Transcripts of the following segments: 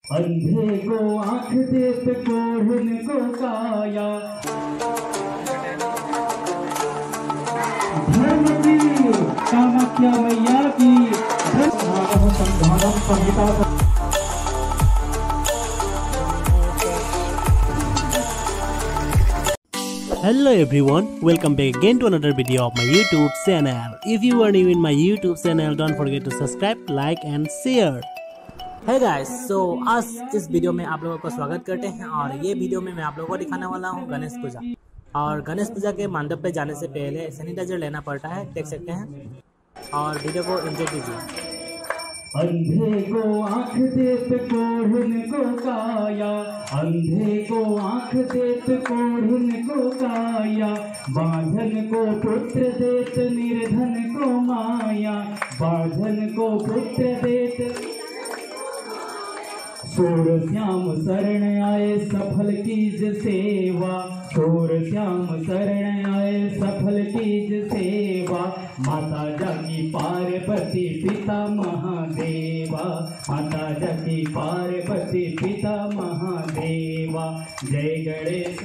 अंधे को आँख देत कोढ़न को काया। धर्म की कामाख्या मैया की संधानम संहिता। Hello everyone, welcome back again to another video of my YouTube channel. If you are new in my YouTube channel, don't forget to subscribe, like and share. Hey guys, so आज इस वीडियो में आप लोगों का स्वागत करते हैं और ये वीडियो में मैं आप लोगों को दिखाने वाला हूँ गणेश पूजा। और गणेश पूजा के मंडप पे जाने से पहले सैनिटाइजर लेना पड़ता है, देख सकते हैं, और वीडियो को एंजॉय कीजिए। अंधे को आँख देत कोढ़न को काया, अंधे को आँख देत कोढ़न को काया। बांझन को पुत्र देत निर्धन को माया, बांझन को पुत्र देत। सोर श्याम शरण आए सफल कीज सेवा, सोर श्याम शरण आए सफल कीज सेवा। माता जाकी पार्वती पिता महादेवा, माता जाकी पार्वती पिता महादेवा। जय गणेश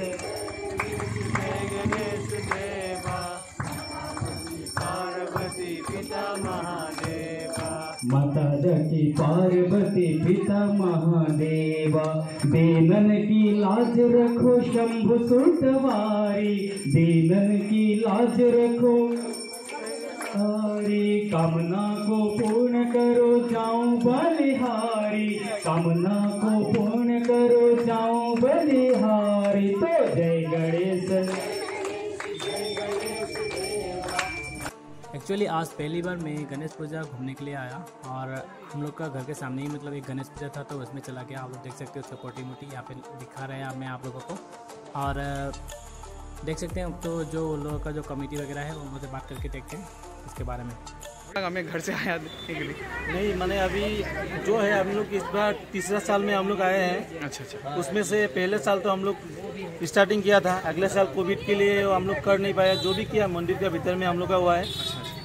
देवा, पार्वती पिता महादेवा। माता जाकी पार्वती पिता महादेवा। दीनन की लाज रखो शंभु सुतवारी, दीनन की लाज रखो हरी। कामना को पूर्ण करो जाऊं बलिहारी, कामना को पूर्ण करो जाऊं बलिहारी। तो जय गणेश। एक्चुअली आज पहली बार मैं गणेश पूजा घूमने के लिए आया और हम लोग का घर के सामने ही मतलब एक गणेश पूजा था, तो उसमें चला गया। आप लोग देख सकते हो उसका पोटी मोटी यहाँ पे दिखा रहे हैं मैं आप लोगों को। और देख सकते हैं तो जो लोगों का जो कमेटी वगैरह है वो मुझे बात करके देखते हैं इसके बारे में। हमें घर से आया देखने के लिए नहीं, मैंने अभी जो है हम लोग इस बार तीसरा साल में हम लोग आए हैं। अच्छा। उसमें से पहले साल तो हम लोग स्टार्टिंग किया था, अगले साल कोविड के लिए हम लोग कर नहीं पाया। जो भी किया मंदिर के भीतर में हम लोग का हुआ है।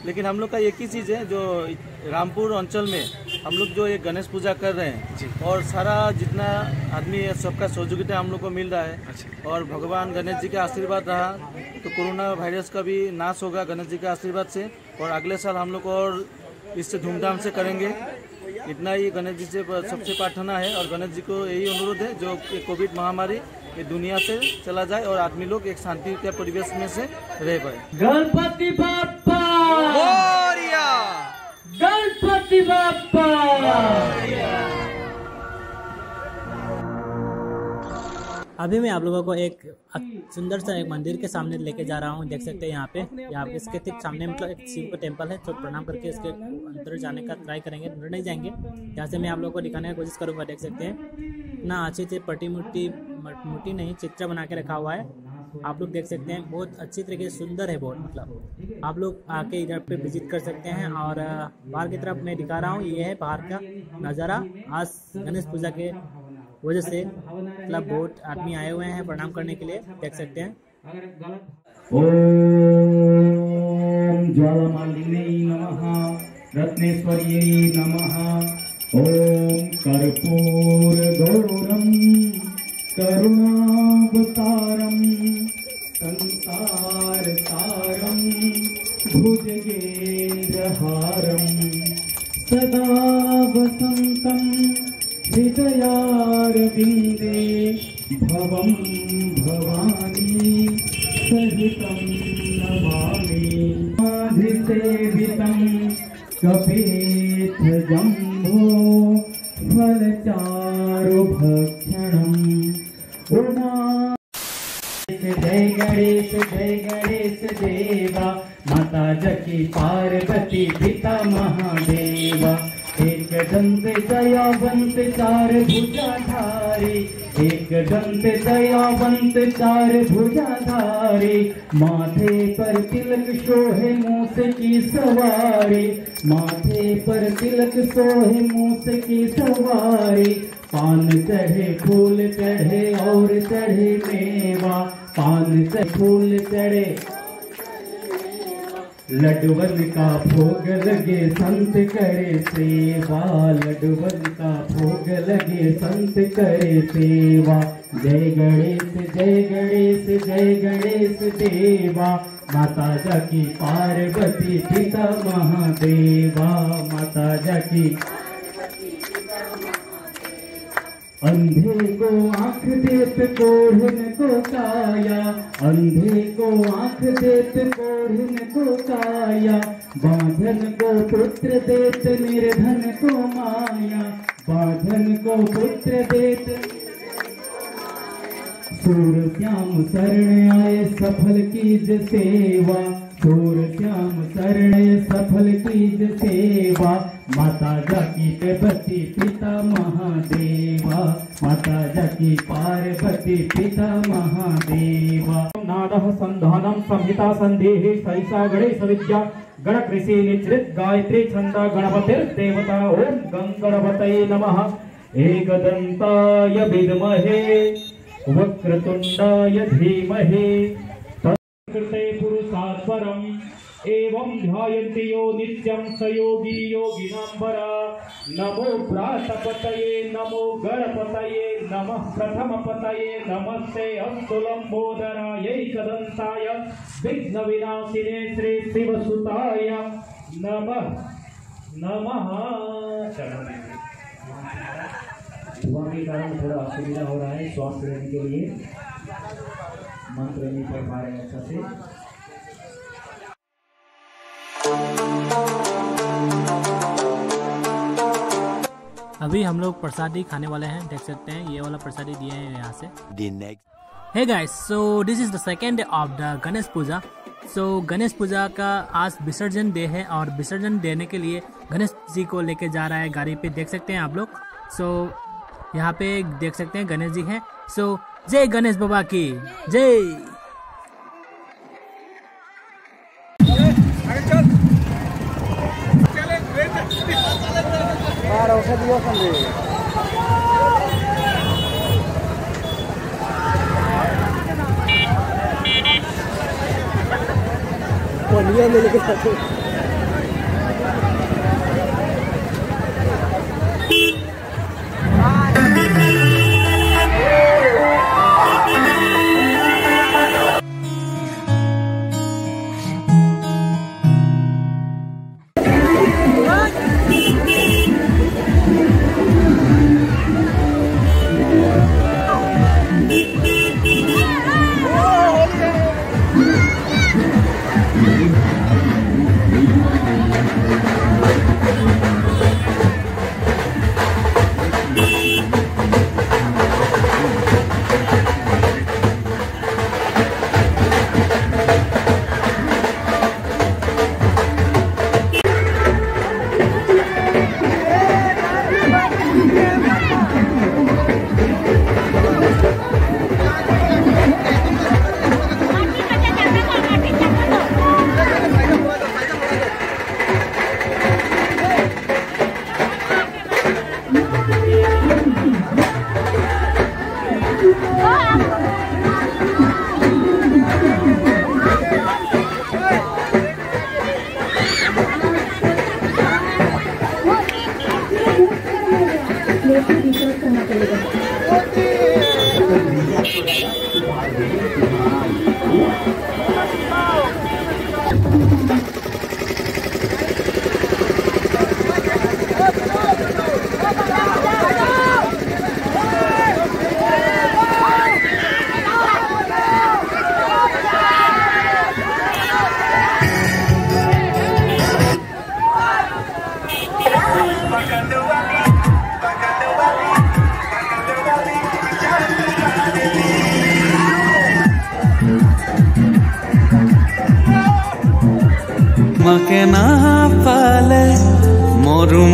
लेकिन हम लोग का एक ही चीज़ है, जो रामपुर अंचल में हम लोग जो ये गणेश पूजा कर रहे हैं और सारा जितना आदमी है सबका सहयोगिता हम लोग को मिल रहा है। और भगवान गणेश जी का आशीर्वाद रहा तो कोरोना वायरस का भी नाश होगा गणेश जी के आशीर्वाद से। और अगले साल हम लोग और इससे धूमधाम से करेंगे। इतना ही गणेश जी से सबसे प्रार्थना है और गणेश जी को यही अनुरोध है जो कोविड महामारी ये दुनिया से चला जाए और आदमी लोग एक शांति के परिवेश में से रह पाए। गणपति बाप्पा मोरिया, गणपति बाप्पा। अभी मैं आप लोगों को एक सुंदर सा एक मंदिर के सामने लेके जा रहा हूँ। देख सकते हैं यहाँ पे इसके ठीक सामने मतलब एक शिव का टेम्पल है, तो प्रणाम करके इसके अंदर जाने का ट्राई करेंगे। अंदर नहीं जाएंगे, यहाँ से मैं आप लोगों को दिखाने की कोशिश करूँगा। देख सकते हैं इतना अच्छी से पट्टी मुट्टी नहीं चित्र बना के रखा हुआ है। आप लोग देख सकते हैं बहुत अच्छी तरीके से सुंदर है बहुत, मतलब आप लोग आके इधर पे विजिट कर सकते हैं। और बाहर की तरफ मैं दिखा रहा हूँ, ये है बाहर का नज़ारा। आज गणेश पूजा के वजह से मतलब बहुत आदमी आए हुए हैं प्रणाम करने के लिए, देख सकते हैं। ओम ज्वालामालिन्यै नमः, रत्नेश्वर्यै नमः। ओम कर्पूर गौरम करुणावतारम संसार सारम भुजगेन्द्रहारम सदा वसंतम हृदयारविन्दे भवं भवानी सहितं नमामि। अधिसेवितं कपेथजम्बो फलचारुभक्षणम्। जय गणेश देवा, माता जकी पार्वती पिता महादेवा। एक दंत दयावंत चार भुजाधारी, एक दंत दयावंत चार भुजाधारी। माथे पर तिलक शोहे मूस की सवारी, माथे पर तिलक सोहे मूस की सवारी। पान चढ़े फूल चढ़े और चढ़े मेवा, पान चढ़े फूल चढ़े लडुवन का भोग लगे संत करे सेवा, लडुवन का भोग लगे संत करे सेवा। जय गणेश जय गणेश जय गणेश देवा, माता जाकी पार्वती पिता महादेवा, माता जाकी। अंधे को आँख देत कोढ़िन को काया, अंधे को आँख देत कोढ़िन को काया, बांधन को पुत्र देत निर्धन को माया, बांधन को पुत्र देत। सूर श्याम शरण आए सफल कीज सेवा, सूर श्याम शरण सफल कीज सेवा। माता जाकी पार्वती पिता महादेवा, माता जाकी पार्वती पिता महादेवा। नादः संधानं संहिता संधेः सैषा गणेश विद्या, गणकृषि निचृत गायत्री छंद गणपतिर्देवता। ओम गंगणपतये नमः। एकदंताय विद्महे वक्रतुंडाय धीमहि तत्कृते पुरुषात् परम् एवं ध्यायन्ति यो नित्यं स योगी योगिनाम्बरा। नमो प्रातपतये नमो गणपतये नमः प्रथमपतये नमस्ते अस्तु लंबोदराय एकदंताय विघ्नविनाशिने श्री शिवसुताय नमः नमः। हुआ के कारण थोड़ा असुविधा हो रहा है श्वास लेने के लिए, मंत्र नहीं पढ़ पा रहे अच्छा से। अभी हम लोग प्रसादी खाने वाले हैं, देख सकते हैं ये वाला प्रसादी दिए हैं यहाँ से। Hey guys, so this is the second day of the Ganesh Puja. सो गणेश पूजा का आज विसर्जन डे है और विसर्जन देने के लिए गणेश जी को लेके जा रहा है गाड़ी पे, देख सकते हैं आप लोग। सो यहाँ पे देख सकते हैं गणेश जी हैं। सो जय गणेश बाबा की जय। মাকে না পালে মরু